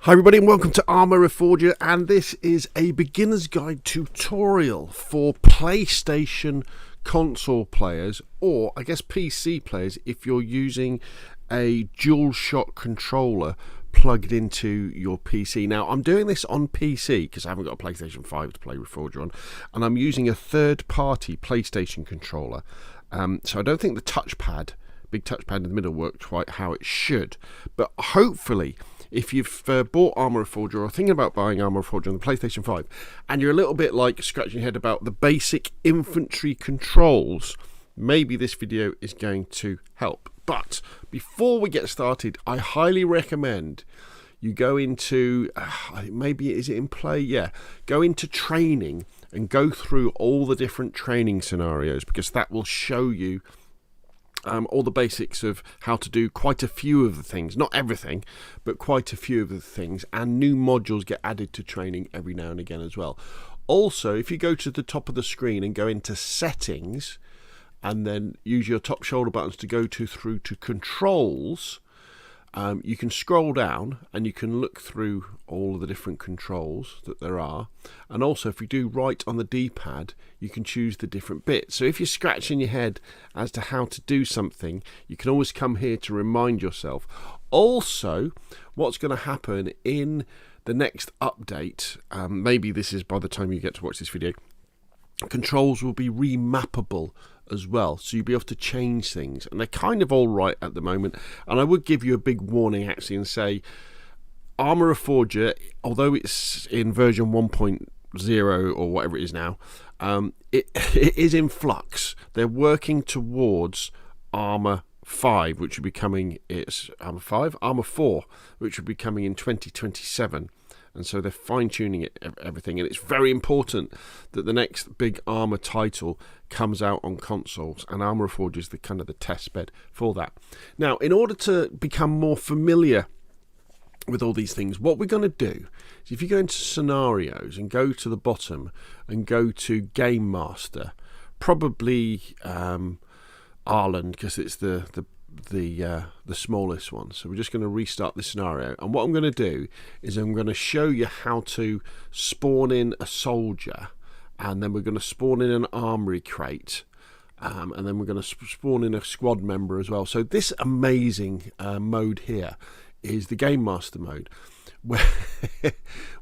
Hi everybody and welcome to Arma Reforger, and this is a beginner's guide tutorial for PlayStation console players, or I guess PC players if you're using a DualShock controller plugged into your PC. Now I'm doing this on PC because I haven't got a PlayStation 5 to play Reforger on, and I'm using a third-party PlayStation controller, so I don't think the big touchpad in the middle works quite how it should, but hopefully if you've bought Arma Reforger or thinking about buying Arma Reforger on the PlayStation 5 and you're a little bit like scratching your head about the basic infantry controls, maybe this video is going to help. But before we get started, I highly recommend you go into, maybe is it in play? Yeah, go into training and go through all the different training scenarios, because that will show you all the basics of how to do quite a few of the things, not everything, but quite a few of the things, and new modules get added to training every now and again as well. Also, if you go to the top of the screen and go into settings and then use your top shoulder buttons to go through to controls, you can scroll down and you can look through all of the different controls that there are. And also, if you do right on the D-pad, you can choose the different bits. So if you're scratching your head as to how to do something, you can always come here to remind yourself. Also, what's going to happen in the next update, maybe this is by the time you get to watch this video, controls will be remappable as well, so you'll be able to change things, and they're kind of all right at the moment. And I would give you a big warning actually and say Arma Reforger, although it's in version 1.0 or whatever it is now, it is in flux. They're working towards Arma 5, which will be coming, it's Arma 5? Arma 4, which will be coming in 2027. And so they're fine-tuning everything, and it's very important that the next big Arma title comes out on consoles, and Arma Reforger is the kind of the test bed for that. Now, in order to become more familiar with all these things, what we're going to do is, if you go into scenarios and go to the bottom and go to Game Master, probably Ireland, because it's the smallest one. So we're just going to restart this scenario, and what I'm going to do is I'm going to show you how to spawn in a soldier, and then we're going to spawn in an armory crate, and then we're going to spawn in a squad member as well. So this amazing mode here is the Game Master mode,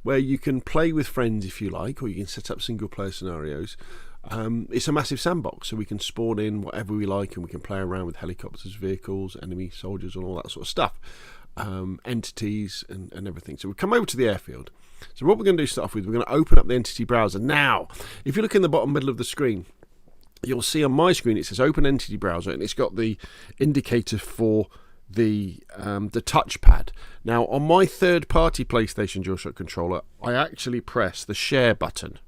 where you can play with friends if you like, or you can set up single player scenarios. It's a massive sandbox, so we can spawn in whatever we like, and we can play around with helicopters, vehicles, enemy soldiers, and all that sort of stuff, entities and everything. So we come over to the airfield. So what we're going to do to start off with, we're going to open up the entity browser. Now, if you look in the bottom middle of the screen, you'll see on my screen it says open entity browser, and it's got the indicator for the touchpad. Now, on my third-party PlayStation DualShock controller, I actually press the share button.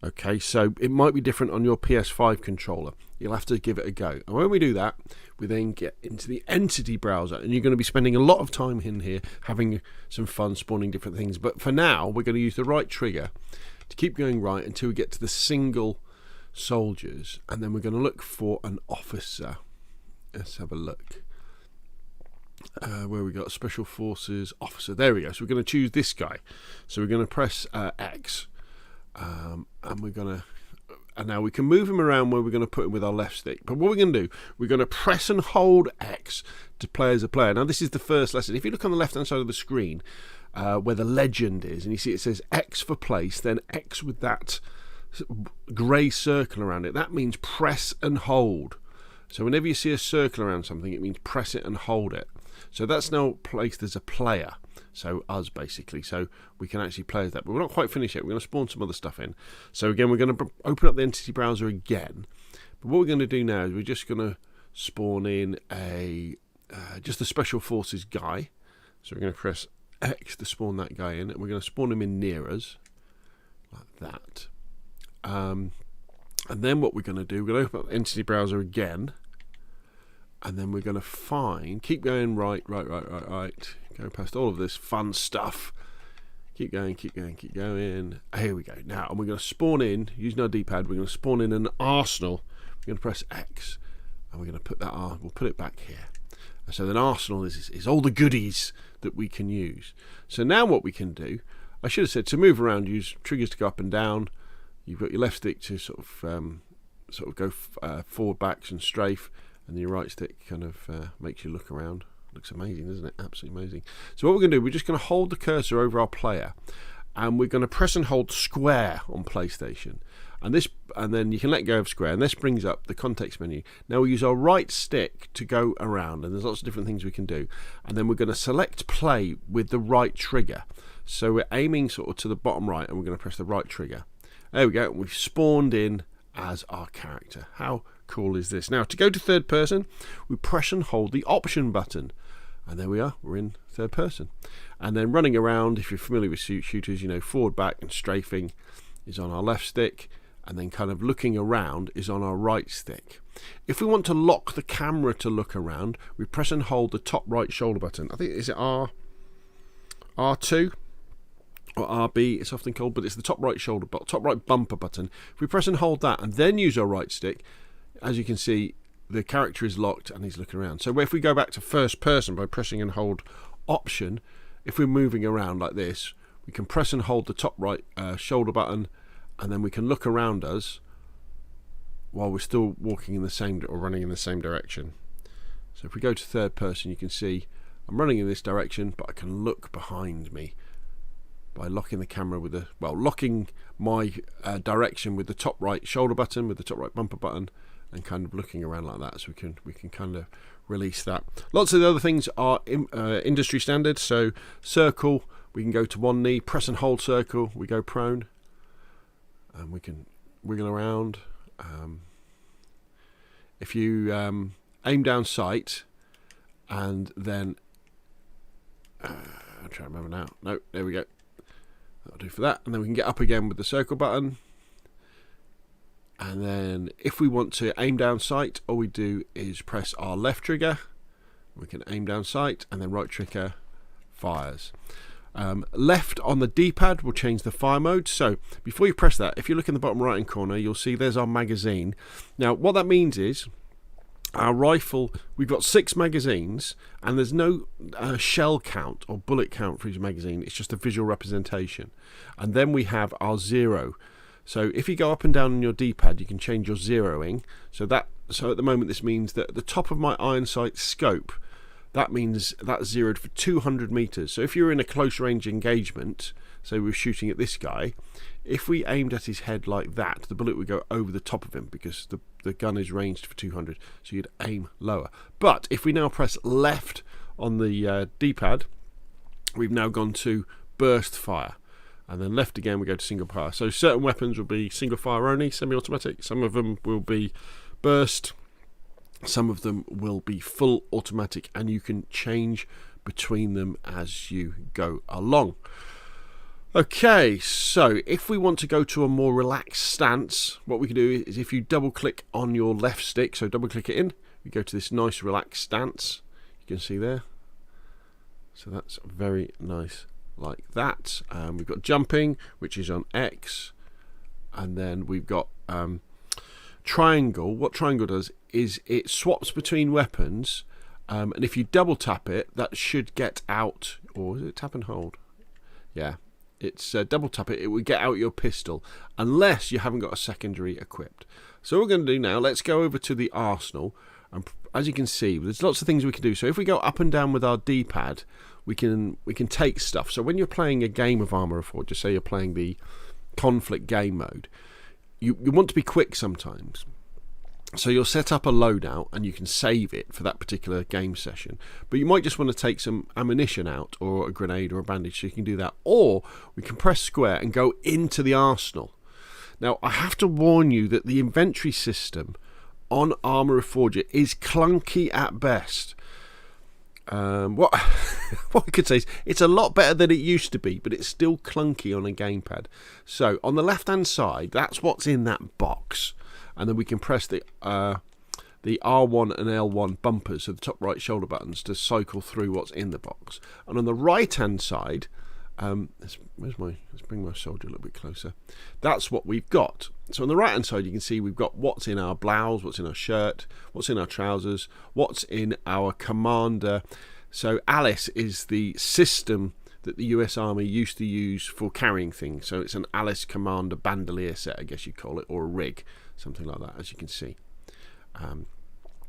Okay, so it might be different on your PS5 controller. You'll have to give it a go. And when we do that, we then get into the entity browser, and you're going to be spending a lot of time in here having some fun spawning different things. But for now, we're going to use the right trigger to keep going right until we get to the single soldiers, and then we're going to look for an officer. Let's have a look. Where we got special forces officer. There we go. So we're going to choose this guy. So we're going to press X. And we're going to, and now we can move him around where we're going to put him with our left stick. But what we're going to do, we're going to press and hold X to play as a player. Now this is the first lesson. If you look on the left hand side of the screen where the legend is, and you see it says X for place, then X with that grey circle around it, that means press and hold. So whenever you see a circle around something, it means press it and hold it. So that's now placed as a player. So us, basically. So we can actually play as that. But we're not quite finished yet. We're going to spawn some other stuff in. So again, we're going to open up the entity browser again. But what we're going to do now is we're just going to spawn in just the special forces guy. So we're going to press X to spawn that guy in. And we're going to spawn him in near us. Like that. And then what we're going to do, we're going to open up the entity browser again. And then we're going to keep going right. Go past all of this fun stuff. Keep going. Here we go. Now, and we're going to spawn in, using our D-pad, we're going to spawn in an arsenal. We're going to press X, and we're going to put that on. We'll put it back here. So then arsenal is all the goodies that we can use. So now what we can do, I should have said to move around, use triggers to go up and down. You've got your left stick to sort of go forward, backs and strafe, and your right stick kind of makes you look around. Looks amazing, doesn't it? Absolutely amazing. So what we're going to do, we're just going to hold the cursor over our player, and we're going to press and hold square on PlayStation, and then you can let go of square, and this brings up the context menu. Now we use our right stick to go around, and there's lots of different things we can do, and then we're going to select play with the right trigger. So we're aiming sort of to the bottom right, and we're going to press the right trigger. There we go. We've spawned in as our character. How cool is this? Now to go to third person, we press and hold the option button, and there we are, we're in third person. And then running around, if you're familiar with shooters, you know, forward, back and strafing is on our left stick, and then kind of looking around is on our right stick. If we want to lock the camera to look around, we press and hold the top right shoulder button. I think, is it R2 or RB, it's often called, but it's the top right shoulder button, top right bumper button. If we press and hold that and then use our right stick, as you can see, the character is locked and he's looking around. So if we go back to first person by pressing and hold option, if we're moving around like this, we can press and hold the top right shoulder button, and then we can look around us while we're still walking in the same or running in the same direction. So if we go to third person, you can see I'm running in this direction, but I can look behind me by locking the camera with locking my direction with the top right shoulder button, with the top right bumper button, and kind of looking around like that. So we can kind of release that. Lots of the other things are industry standard. So circle, we can go to one knee, press and hold circle, we go prone, and we can wiggle around. If you aim down sight, and then I'm trying to remember now. No, there we go. That'll do for that. And then we can get up again with the circle button. And then if we want to aim down sight, all we do is press our left trigger. We can aim down sight, and then right trigger fires. Left on the D-pad will change the fire mode. So before you press that, if you look in the bottom right hand corner, you'll see there's our magazine. Now what that means is our rifle, we've got 6 magazines, and there's no shell count or bullet count for each magazine. It's just a visual representation. And then we have our 0. So if you go up and down on your D-pad, you can change your zeroing. So at the moment this means that at the top of my iron sight scope, that means that's zeroed for 200 meters. So if you're in a close range engagement, so we're shooting at this guy, if we aimed at his head like that, the bullet would go over the top of him because the gun is ranged for 200. So you'd aim lower. But if we now press left on the D-pad, we've now gone to burst fire. And then left again, we go to single fire. So certain weapons will be single fire only, semi-automatic. Some of them will be burst. Some of them will be full automatic, and you can change between them as you go along. Okay, so if we want to go to a more relaxed stance, what we can do is if you double click on your left stick, so double click it in, you go to this nice relaxed stance. You can see there. So that's very nice. Like that. We've got jumping, which is on X, and then we've got triangle. What triangle does is it swaps between weapons, and if you double tap it, that should get out, or is it tap and hold? Yeah, it's double tap it, it will get out your pistol, unless you haven't got a secondary equipped. So what we're going to do now, let's go over to the arsenal, and as you can see, there's lots of things we can do. So if we go up and down with our D-pad, we can take stuff. So when you're playing a game of Arma Reforger, just say you're playing the conflict game mode, you want to be quick sometimes. So you'll set up a loadout and you can save it for that particular game session. But you might just want to take some ammunition out, or a grenade or a bandage, so you can do that. Or we can press square and go into the arsenal. Now I have to warn you that the inventory system on Arma Reforger is clunky at best. What I could say is it's a lot better than it used to be, but it's still clunky on a gamepad. So on the left hand side, that's what's in that box, and then we can press the R1 and L1 bumpers, so the top right shoulder buttons, to cycle through what's in the box. And on the right hand side, let's bring my soldier a little bit closer. That's what we've got. So on the right hand side, you can see we've got what's in our blouse, what's in our shirt, what's in our trousers, what's in our commander So Alice is the system that the US Army used to use for carrying things. So it's an Alice Commander bandolier set, I guess you'd call it, or a rig, something like that, as you can see. And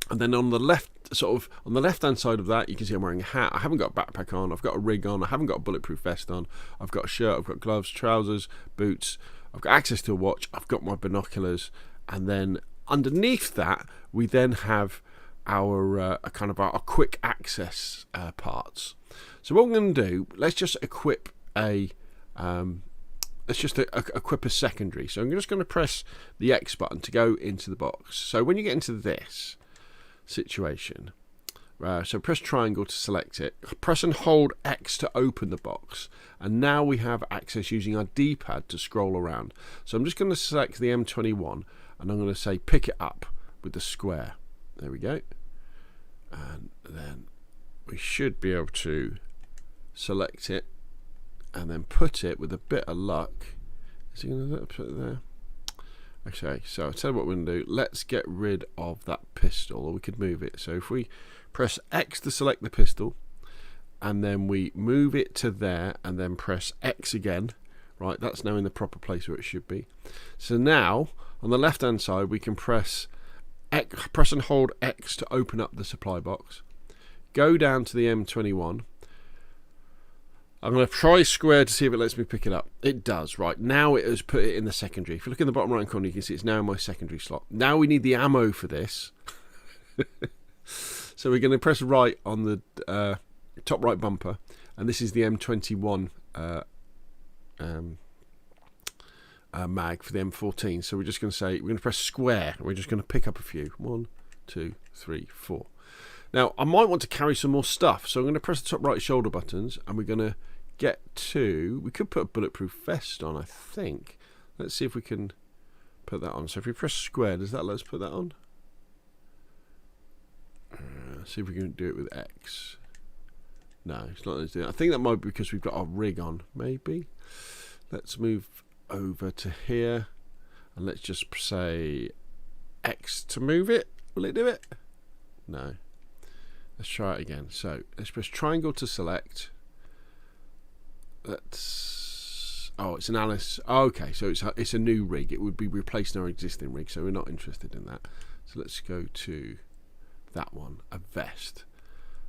then on the left, on the left-hand side of that, you can see I'm wearing a hat. I haven't got a backpack on. I've got a rig on. I haven't got a bulletproof vest on. I've got a shirt. I've got gloves, trousers, boots. I've got access to a watch. I've got my binoculars. And then underneath that, we then have our kind of our quick access parts. So what we're going to do, let's just equip a equip a secondary. So I'm just going to press the X button to go into the box. So when you get into this situation, so press triangle to select it, press and hold X to open the box, and now we have access using our D-pad to scroll around. So I'm just going to select the M21 and I'm going to say pick it up with the square. There we go, and then we should be able to select it and then put it, with a bit of luck, is he going to put it there? Okay, so I'll tell you what we're going to do. Let's get rid of that pistol, or we could move it. So if we press X to select the pistol, and then we move it to there, and then press X again, right, that's now in the proper place where it should be. So now, on the left-hand side, we can press and hold X to open up the supply box. Go down to the M21. I'm going to try square to see if it lets me pick it up. It does, right. Now it has put it in the secondary. If you look in the bottom right corner, you can see it's now in my secondary slot. Now we need the ammo for this. So we're going to press right on the top right bumper. And this is the M21 mag for the M14. So we're just going to say, we're going to press square. And we're just going to pick up a few. 1, 2, 3, 4. Now, I might want to carry some more stuff. So I'm going to press the top right shoulder buttons. And we're going to get to, we could put a bulletproof vest on, I think. Let's see if we can put that on. So if we press square, does that let us put that on? See if we can do it with X. No, it's not letting us do that. I think that might be because we've got our rig on, maybe. Let's move over to here, and let's just say X to move it. Will it do it? No. Let's try it again. So let's press triangle to select. Let's. Oh, it's an Alice. Oh, okay, so it's a new rig. It would be replacing our existing rig, so we're not interested in that. So let's go to that one, a vest.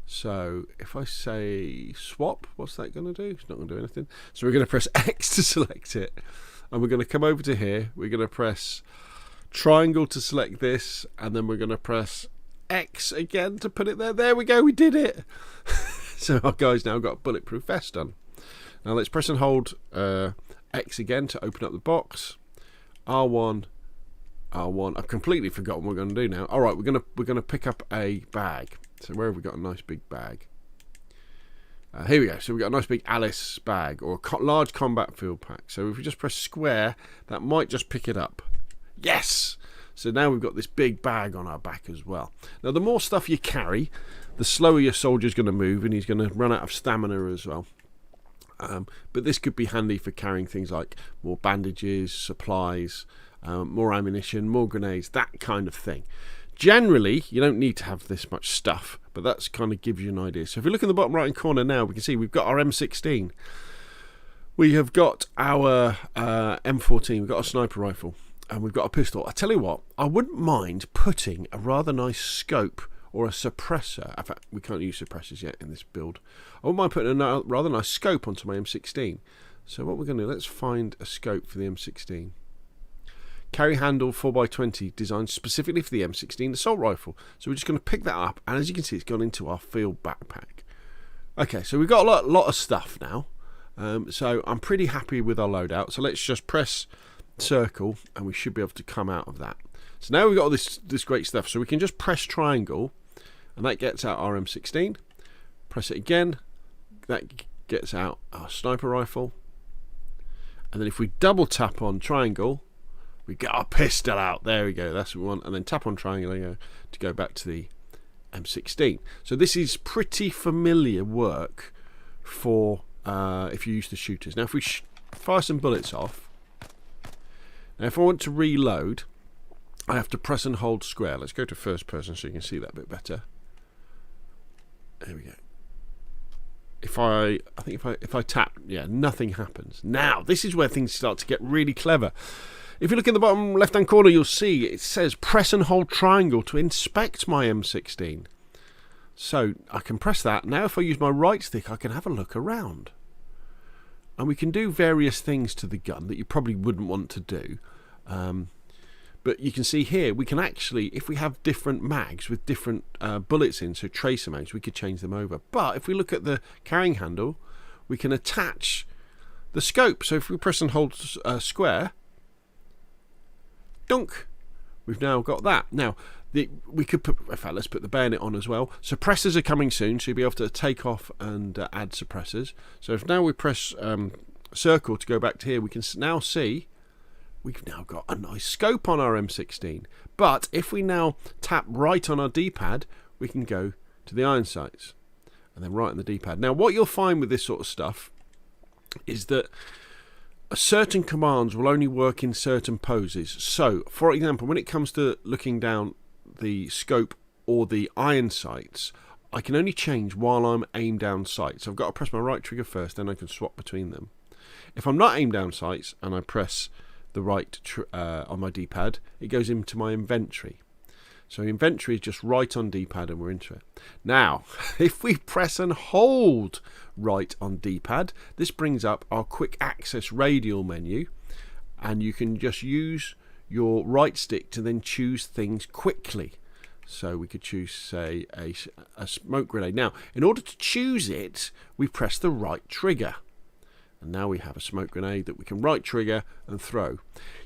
So if I say swap, what's that going to do? It's not going to do anything. So we're going to press X to select it, and we're going to come over to here. We're going to press triangle to select this, and then we're going to press X again to put it there. There we go, we did it. So our guy's now got a bulletproof vest on. Now let's press and hold X again to open up the box. R1. I've completely forgotten what we're going to do now. All right, we're going to pick up a bag. So where have we got a nice big bag? Here we go. So we've got a nice big Alice bag, or a large combat field pack. So if we just press square, that might just pick it up. Yes! So now we've got this big bag on our back as well. Now the more stuff you carry, the slower your soldier's going to move, and he's going to run out of stamina as well. But this could be handy for carrying things like more bandages, supplies, more ammunition, more grenades, that kind of thing. Generally, you don't need to have this much stuff, but that's kind of gives you an idea. So if you look in the bottom right hand corner now, we can see we've got our M16. We have got our M14, we've got a sniper rifle, and we've got a pistol. I tell you what, I wouldn't mind putting a rather nice scope or a suppressor. In fact, we can't use suppressors yet in this build. I wouldn't mind putting a rather nice scope onto my M16. So what we're going to do, let's find a scope for the M16. Carry handle 4x20, designed specifically for the M16 assault rifle. So we're just going to pick that up, and as you can see, it's gone into our field backpack. Okay, so we've got a lot of stuff now. So I'm pretty happy with our loadout. So let's just press circle, and we should be able to come out of that. So now we've got all this great stuff. So we can just press triangle, and that gets out our M16. Press it again, that gets out our sniper rifle. And then if we double tap on triangle, we get our pistol out. There we go, that's what we want. And then tap on triangle to go back to the M16. So this is pretty familiar work for if you're used to shooters. Now if we fire some bullets off, now if I want to reload, I have to press and hold square. Let's go to first person so you can see that a bit better. There we go. if I tap, yeah, nothing happens. Now, this is where things start to get really clever. If you look in the bottom left-hand corner, you'll see it says press and hold triangle to inspect my M16. So I can press that. Now if I use my right stick, I can have a look around. And we can do various things to the gun that you probably wouldn't want to do. But you can see here, we can actually, if we have different mags with different bullets in, so tracer mags, we could change them over. But if we look at the carrying handle, we can attach the scope. So if we press and hold square, dunk, we've now got that. Now, we could put, in fact, let's put the bayonet on as well. Suppressors are coming soon, so you'll be able to take off and add suppressors. So if now we press circle to go back to here, we can now see we've now got a nice scope on our M16. But if we now tap right on our D-pad, we can go to the iron sights and then right on the D-pad. Now, what you'll find with this sort of stuff is that certain commands will only work in certain poses. So, for example, when it comes to looking down the scope or the iron sights, I can only change while I'm aimed down sights. So I've got to press my right trigger first, then I can swap between them. If I'm not aimed down sights and I press the right on my D-pad, it goes into my inventory. So inventory is just right on D-pad and we're into it. Now, if we press and hold right on D-pad, this brings up our quick access radial menu, and you can just use your right stick to then choose things quickly. So we could choose, say, a smoke grenade. Now, in order to choose it, we press the right trigger. And now we have a smoke grenade that we can right trigger and throw.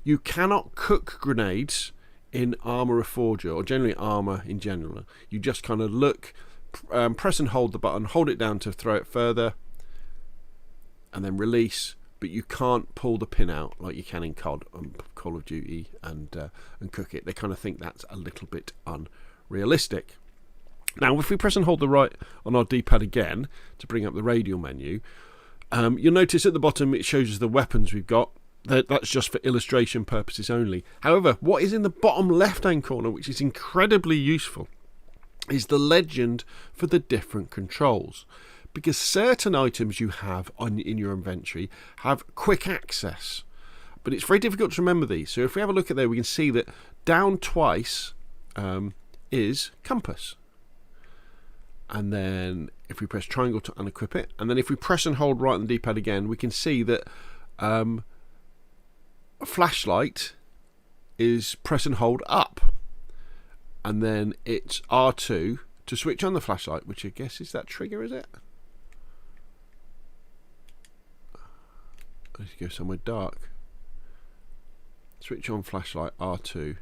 You cannot cook grenades in Arma Reforger, or generally Arma in general. You just kind of look, press and hold the button, hold it down to throw it further, and then release. But you can't pull the pin out like you can in COD and Call of Duty and cook it. They kind of think that's a little bit unrealistic. Now, if we press and hold the right on our D-pad again to bring up the radial menu, you'll notice at the bottom it shows us the weapons we've got. That's just for illustration purposes only. However, what is in the bottom left-hand corner, which is incredibly useful, is the legend for the different controls. Because certain items you have in your inventory have quick access, but it's very difficult to remember these. So if we have a look at there, we can see that down twice is compass. And then if we press triangle to unequip it, and then if we press and hold right on the D-pad again, we can see that a flashlight is press and hold up, and then it's R2 to switch on the flashlight, which I guess is that trigger, is it? Let's go somewhere dark. Switch on flashlight, R2.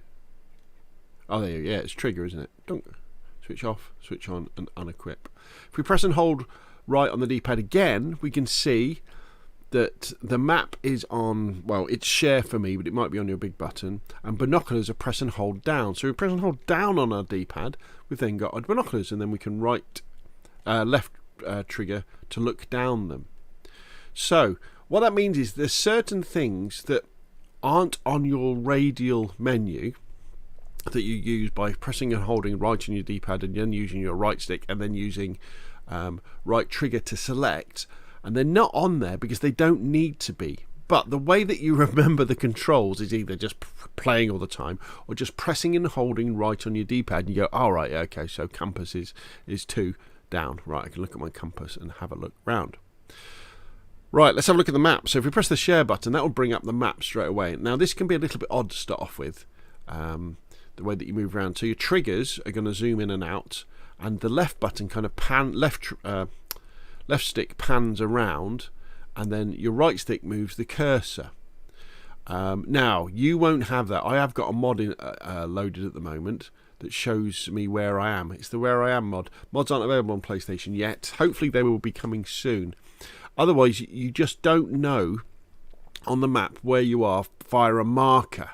Oh, there you go. Yeah, it's trigger, isn't it? Dunk. Switch off, switch on, and unequip. If we press and hold right on the D-pad again, we can see that the map is on, well, it's share for me, but it might be on your big button, and binoculars are press and hold down. So we press and hold down on our D-pad, we've then got our binoculars, and then we can left trigger to look down them. So what that means is there's certain things that aren't on your radial menu that you use by pressing and holding right on your D-pad and then using your right stick and then using right trigger to select, and they're not on there because they don't need to be. But the way that you remember the controls is either just playing all the time or just pressing and holding right on your D-pad, and you go, all right, okay, so compass is 2 down. Right, I can look at my compass and have a look round. Right, let's have a look at the map. So if we press the share button, that will bring up the map straight away. Now this can be a little bit odd to start off with, the way that you move around. So your triggers are going to zoom in and out, and the left button kind of left stick pans around, and then your right stick moves the cursor. Now you won't have that. I have got a mod loaded at the moment that shows me where I am. It's the Where I Am mod. Mods aren't available on PlayStation yet. Hopefully they will be coming soon. Otherwise, you just don't know on the map where you are via a marker.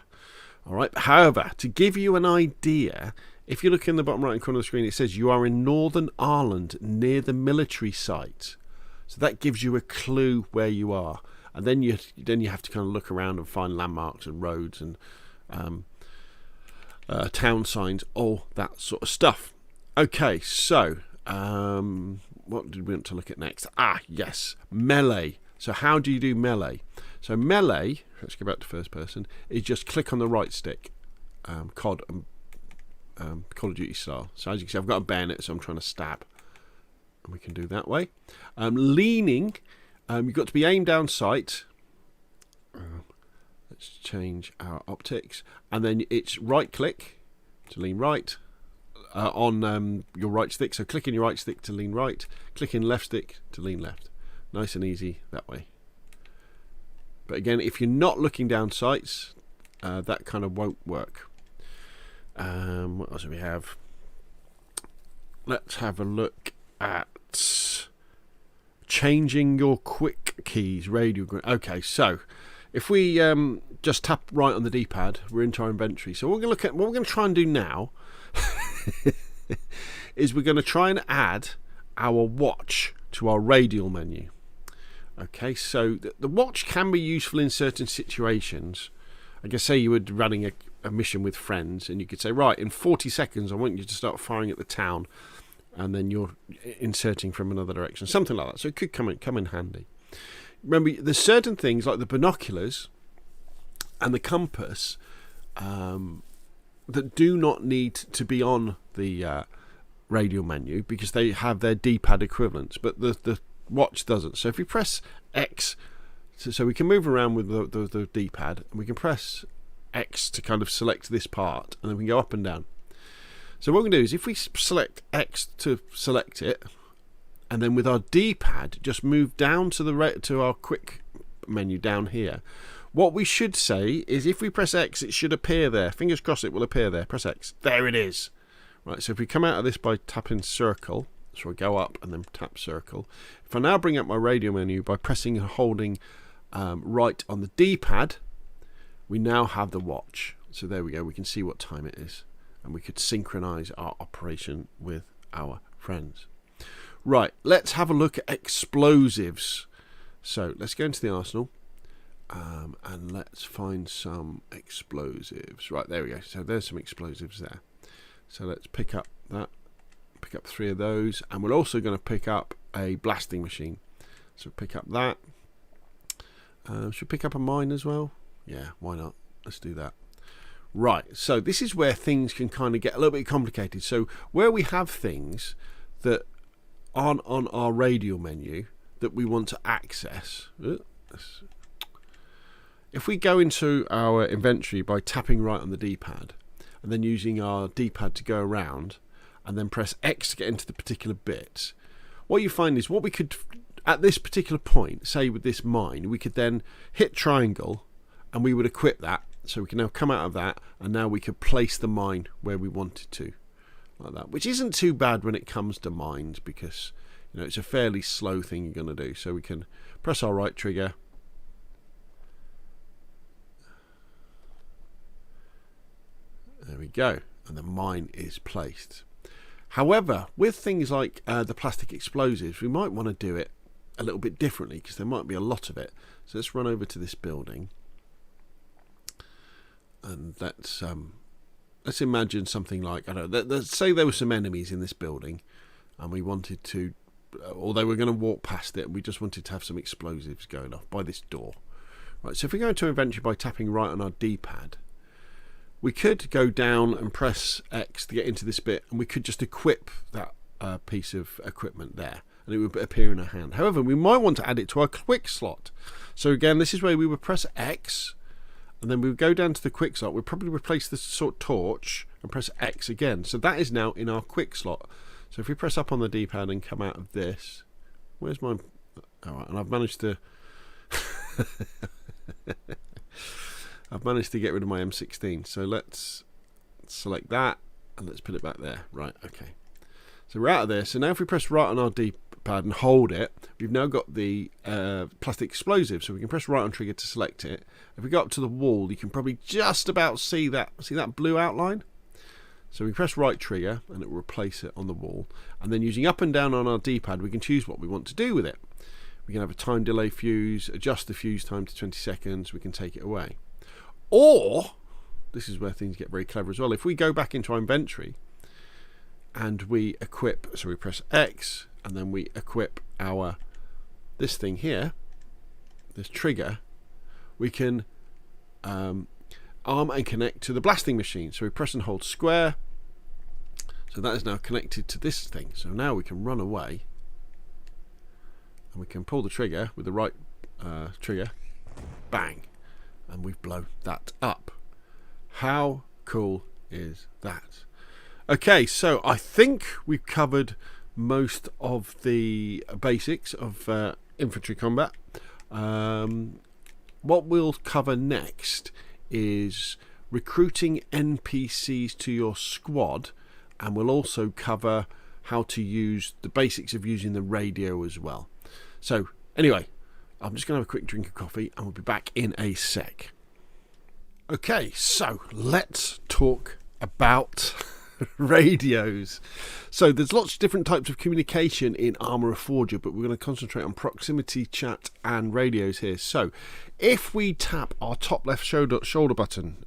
All right. However, to give you an idea, if you look in the bottom right corner of the screen, it says you are in Northern Ireland near the military site. So that gives you a clue where you are. And then you have to kind of look around and find landmarks and roads and town signs, all that sort of stuff. Okay, so what did we want to look at next? Ah, yes, melee. So how do you do melee? So melee, let's go back to first person, is just click on the right stick, COD and Call of Duty style. So as you can see, I've got a bayonet, so I'm trying to stab. And we can do that way. Leaning, you've got to be aimed down sight. Let's change our optics. And then it's right click to lean right on your right stick. So click in your right stick to lean right. Click in left stick to lean left. Nice and easy that way. But again, if you're not looking down sights, that kind of won't work. What else do we have? Let's have a look at changing your quick keys, radio. Okay, so if we just tap right on the D-pad, we're into our inventory. So what we're going to look at, what we're going to try and do now is we're going to try and add our watch to our radial menu. Okay, so the watch can be useful in certain situations. I guess say you were running a mission with friends, and you could say, right, in 40 seconds I want you to start firing at the town, and then you're inserting from another direction, something like that. So it could come in handy. Remember, there's certain things like the binoculars and the compass that do not need to be on the radial menu because they have their D-pad equivalents, but the watch doesn't. So if we press X, so we can move around with the D-pad, and we can press X to kind of select this part, and then we can go up and down. So what we're going to do is if we select X to select it, and then with our D-pad just move down to our quick menu down here, what we should say is if we press X, it should appear there. Fingers crossed it will appear there. Press X. There it is. Right, so if we come out of this by tapping circle, so we go up and then tap circle. If I now bring up my radio menu by pressing and holding right on the D-pad, we now have the watch. So there we go. We can see what time it is, and we could synchronize our operation with our friends. Right, let's have a look at explosives. So let's go into the arsenal and let's find some explosives. Right, there we go. So there's some explosives there. So let's pick up that. Pick up 3 of those, and we're also going to pick up a blasting machine. So pick up that. Should we pick up a mine as well? Yeah, why not? Let's do that. Right, so this is where things can kind of get a little bit complicated. So where we have things that aren't on our radial menu that we want to access, if we go into our inventory by tapping right on the D-pad and then using our D-pad to go around and then press X to get into the particular bit, what you find is what we could, at this particular point, say with this mine, we could then hit triangle and we would equip that. So we can now come out of that, and now we could place the mine where we wanted to, like that, which isn't too bad when it comes to mines because, you know, it's a fairly slow thing you're going to do. So we can press our right trigger. There we go, and the mine is placed. However, with things like the plastic explosives, we might want to do it a little bit differently because there might be a lot of it. So let's run over to this building, and let's imagine something like, I don't know, let's say there were some enemies in this building, and we wanted to, or they were going to walk past it, and we just wanted to have some explosives going off by this door. Right. So if we go into inventory by tapping right on our D-pad, we could go down and press X to get into this bit, and we could just equip that piece of equipment there, and it would appear in our hand. However, we might want to add it to our quick slot. So again, this is where we would press X, and then we would go down to the quick slot. We'd probably replace the sort of torch and press X again. So that is now in our quick slot. So if we press up on the D-pad and come out of this, where's my... All right, and I've managed to... I've managed to get rid of my M16, so let's select that and let's put it back there. Right, okay. So we're out of there. So now if we press right on our D-pad and hold it, we've now got the plastic explosive, so we can press right on trigger to select it. If we go up to the wall, you can probably just about see that blue outline? So we press right trigger and it will replace it on the wall. And then using up and down on our D-pad, we can choose what we want to do with it. We can have a time delay fuse, adjust the fuse time to 20 seconds, we can take it away. Or, this is where things get very clever as well, if we go back into our inventory and we equip, so we press X and then we equip our this thing here, this trigger, we can arm and connect to the blasting machine. So we press and hold square. So that is now connected to this thing. So now we can run away, and we can pull the trigger with the right trigger, bang, and we've blown that up. How cool is that? Okay, so I think we've covered most of the basics of infantry combat. What we'll cover next is recruiting NPCs to your squad, and we'll also cover how to use the basics of using the radio as well. So anyway, I'm just going to have a quick drink of coffee and we'll be back in a sec. Okay, so let's talk about radios. So there's lots of different types of communication in Arma Reforger, but we're going to concentrate on proximity chat and radios here. So if we tap our top left shoulder button,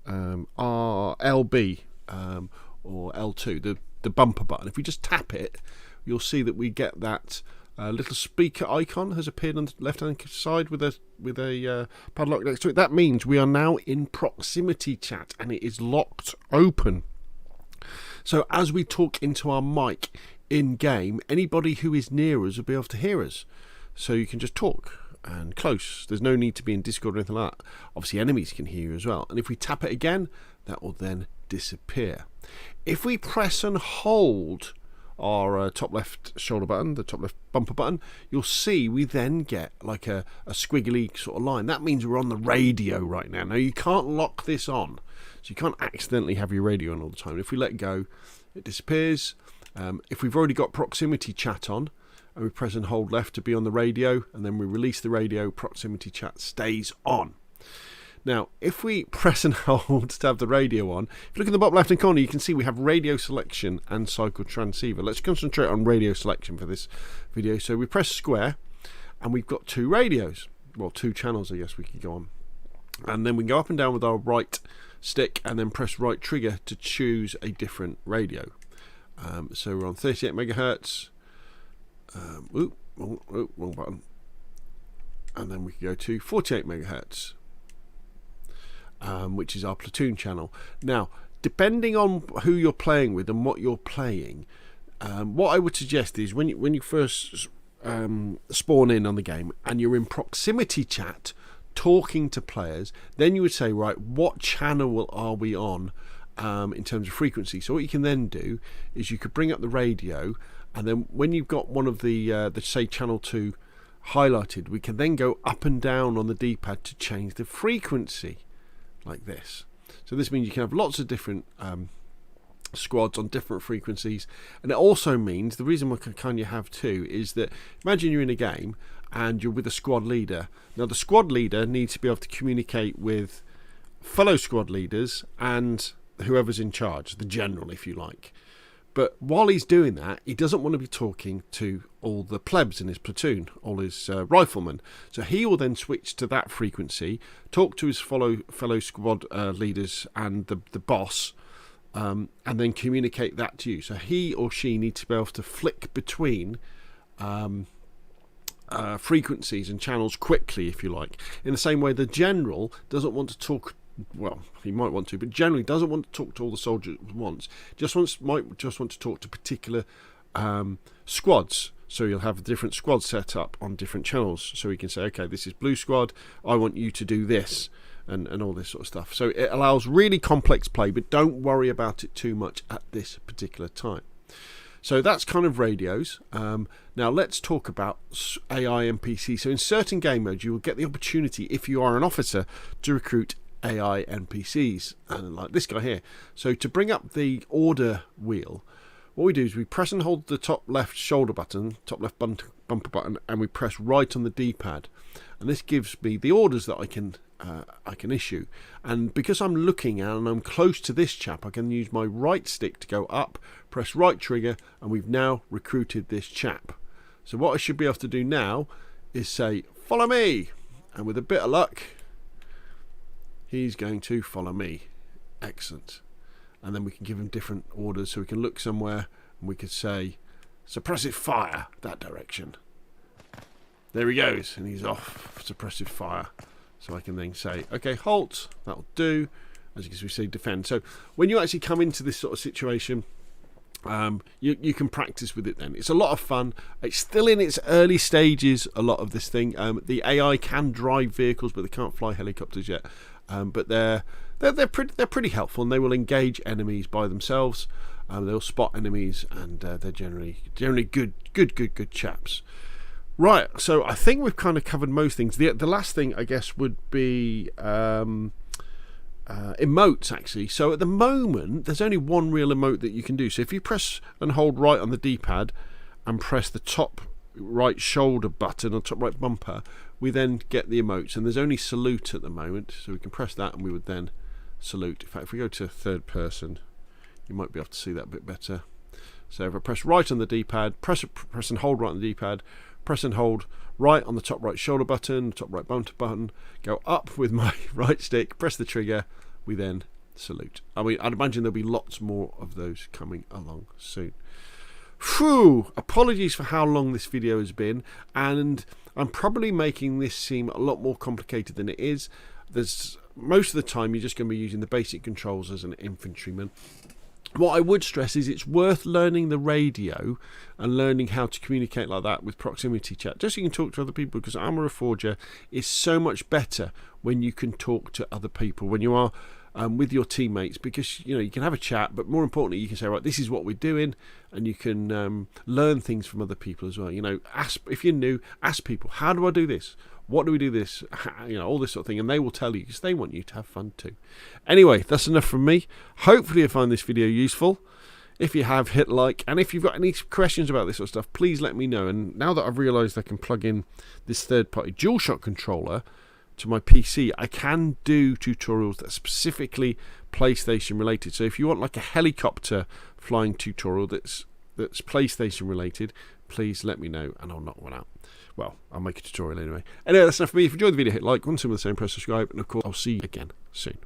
our LB or L2, the bumper button, if we just tap it, you'll see that we get that little speaker icon has appeared on the left hand side with a padlock next to it. That means we are now in proximity chat and it is locked open. So as we talk into our mic in game, anybody who is near us will be able to hear us. So you can just talk and close. There's no need to be in Discord or anything like that. Obviously enemies can hear you as well. And if we tap it again, that will then disappear. If we press and hold our top left shoulder button, the top left bumper button, you'll see we then get like a squiggly sort of line. That means we're on the radio right now. Now you can't lock this on, so you can't accidentally have your radio on all the time. If we let go, it disappears. If we've already got proximity chat on and we press and hold left to be on the radio, and then we release the radio, proximity chat stays on. Now, if we press and hold to have the radio on, if you look in the bottom left hand corner, you can see we have radio selection and cycle transceiver. Let's concentrate on radio selection for this video. So we press square, and we've got two radios. Well, two channels, I guess we could go on. And then we can go up and down with our right stick, and then press right trigger to choose a different radio. So we're on 38 megahertz. Wrong button. And then we can go to 48 megahertz. Which is our platoon channel. Now, depending on who you're playing with and what you're playing, what I would suggest is when you first spawn in on the game and you're in proximity chat talking to players, then you would say, right, what channel are we on in terms of frequency? So what you can then do is you could bring up the radio, and then when you've got one of the say channel 2 highlighted, we can then go up and down on the D-pad to change the frequency. Like this. So this means you can have lots of different squads on different frequencies, and it also means the reason why can you have two is that imagine you're in a game and you're with a squad leader. Now the squad leader needs to be able to communicate with fellow squad leaders and whoever's in charge, the general if you like. But while he's doing that, he doesn't want to be talking to all the plebs in his platoon, all his riflemen. So he will then switch to that frequency, talk to his fellow squad leaders and the boss, and then communicate that to you. So he or she needs to be able to flick between frequencies and channels quickly, if you like. In the same way, the general doesn't want to talk. Well, he might want to, but generally doesn't want to talk to all the soldiers at once. Might just want to talk to particular squads. So you'll have different squads set up on different channels. So he can say, okay, this is blue squad. I want you to do this, and all this sort of stuff. So it allows really complex play, but don't worry about it too much at this particular time. So that's kind of radios. Now let's talk about AI NPC. So in certain game modes, you will get the opportunity, if you are an officer, to recruit AI NPCs, and like this guy here. So to bring up the order wheel, what we do is we press and hold the top left shoulder button, top left bumper button, and we press right on the D-pad, and this gives me the orders that I can issue. And because I'm looking and I'm close to this chap, I can use my right stick to go up, press right trigger, and we've now recruited this chap. So what I should be able to do now is say, follow me, and with a bit of luck he's going to follow me. Excellent. And then we can give him different orders. So we can look somewhere and we could say suppressive fire that direction. There he goes, and he's off suppressive fire. So I can then say, okay, halt, that'll do. As you can see, defend. So when you actually come into this sort of situation, you can practice with it then. It's a lot of fun. It's still in its early stages, a lot of this thing. The AI can drive vehicles, but they can't fly helicopters yet. But they're pretty helpful, and they will engage enemies by themselves. They'll spot enemies, and they're generally good chaps. Right, so I think we've kind of covered most things. The last thing, I guess, would be emotes, actually. So at the moment, there's only one real emote that you can do. So if you press and hold right on the D-pad and press the top right shoulder button or top right bumper, we then get the emotes. And there's only salute at the moment, so we can press that and we would then salute. In fact, if we go to third person, you might be able to see that a bit better. So if I press right on the D-pad, press and hold right on the D-pad, press and hold right on the top right shoulder button, top right bumper button, go up with my right stick, press the trigger, we then salute. I mean, I'd imagine there'll be lots more of those coming along soon. Phew, apologies for how long this video has been, and I'm probably making this seem a lot more complicated than it is. There's most of the time you're just going to be using the basic controls as an infantryman. What I would stress is it's worth learning the radio and learning how to communicate like that with proximity chat, just so you can talk to other people, because Arma Reforger is so much better when you can talk to other people, when you are with your teammates, because you can have a chat, but more importantly you can say, right, this is what we're doing, and you can learn things from other people as well. If you're new, ask people, how do I do this? What do we do this? All this sort of thing, and they will tell you, because they want you to have fun too. Anyway, that's enough from me. Hopefully you find this video useful. If you have, hit like, and if you've got any questions about this sort of stuff, please let me know. And now that I've realised I can plug in this third-party DualShock controller to my PC, I can do tutorials that are specifically PlayStation related. So if you want like a helicopter flying tutorial that's PlayStation related, please let me know and I'll knock one out. Well, I'll make a tutorial anyway. Anyway, that's enough for me. If you enjoyed the video, hit like. Want to see the same, press subscribe, and of course I'll see you again soon.